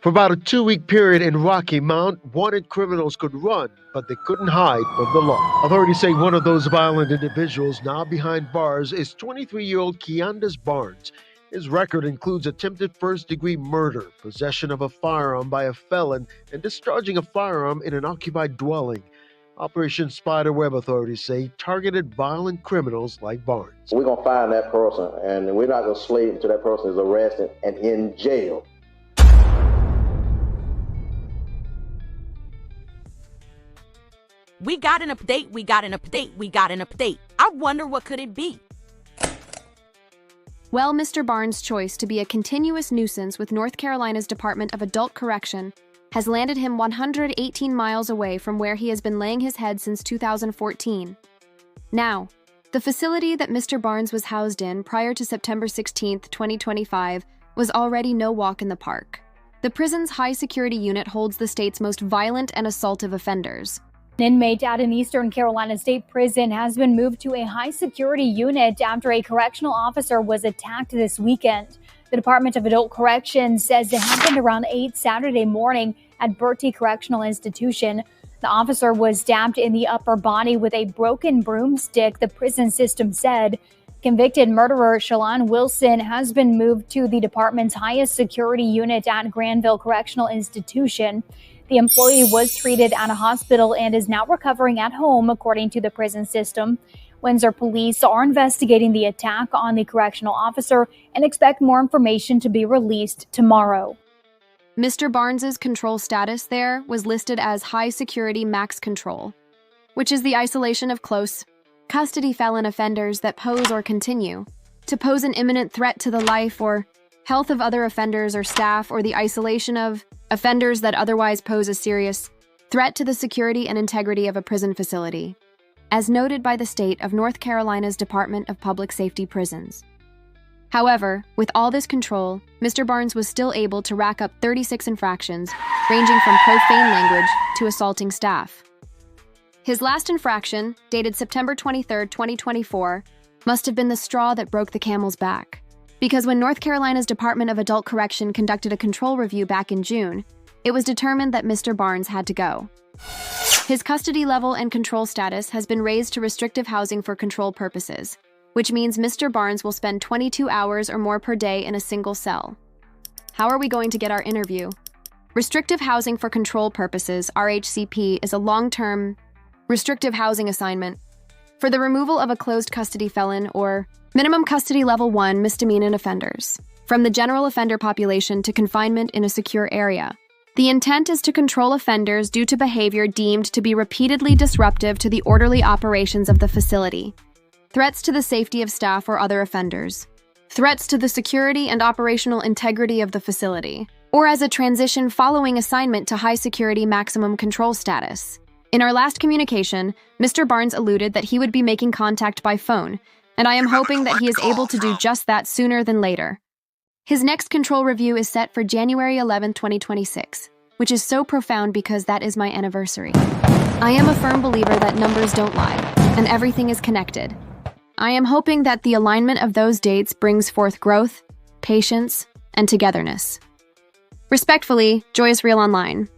For about a 2-week period in Rocky Mount, wanted criminals could run, but they couldn't hide from the law. Authorities say one of those violent individuals now behind bars is 23-year-old Keandus Barnes. His record includes attempted first-degree murder, possession of a firearm by a felon, and discharging a firearm in an occupied dwelling. Operation Spiderweb, authorities say, targeted violent criminals like Barnes. We're going to find that person, and we're not going to sleep until that person is arrested and in jail. We got an update. I wonder what could it be? Well, Mr. Barnes' choice to be a continuous nuisance with North Carolina's Department of Adult Correction has landed him 118 miles away from where he has been laying his head since 2014. Now, the facility that Mr. Barnes was housed in prior to September 16, 2025, was already no walk in the park. The prison's high-security unit holds the state's most violent and assaultive offenders. An inmate at an Eastern Carolina State Prison has been moved to a high-security unit after a correctional officer was attacked this weekend. The Department of Adult Corrections says it happened around 8 Saturday morning at Bertie Correctional Institution. The officer was stabbed in the upper body with a broken broomstick, the prison system said. Convicted murderer Shalon Wilson has been moved to the department's highest security unit at Granville Correctional Institution. The employee was treated at a hospital and is now recovering at home, according to the prison system. Windsor police are investigating the attack on the correctional officer and expect more information to be released tomorrow. Mr. Barnes's control status there was listed as high security max control, which is the isolation of close custody felon offenders that pose or continue to pose an imminent threat to the life or health of other offenders or staff, or the isolation of offenders that otherwise pose a serious threat to the security and integrity of a prison facility, as noted by the state of North Carolina's Department of Public Safety Prisons. However, with all this control, Mr. Barnes was still able to rack up 36 infractions, ranging from profane language to assaulting staff. His last infraction, dated September 23, 2024, must have been the straw that broke the camel's back. Because when North Carolina's Department of Adult Correction conducted a control review back in June, it was determined that Mr. Barnes had to go. His custody level and control status has been raised to restrictive housing for control purposes, which means Mr. Barnes will spend 22 hours or more per day in a single cell. How are we going to get our interview? Restrictive housing for control purposes, RHCP, is a long-term restrictive housing assignment for the removal of a closed custody felon or minimum custody level 1 misdemeanor offenders from the general offender population to confinement in a secure area. The intent is to control offenders due to behavior deemed to be repeatedly disruptive to the orderly operations of the facility, threats to the safety of staff or other offenders, threats to the security and operational integrity of the facility, or as a transition following assignment to high security maximum control status. In our last communication, Mr. Barnes alluded that he would be making contact by phone, and I am hoping that he is able to do just that sooner than later. His next control review is set for January 11, 2026, which is so profound because that is my anniversary. I am a firm believer that numbers don't lie, and everything is connected. I am hoping that the alignment of those dates brings forth growth, patience, and togetherness. Respectfully, Joyous Real Online.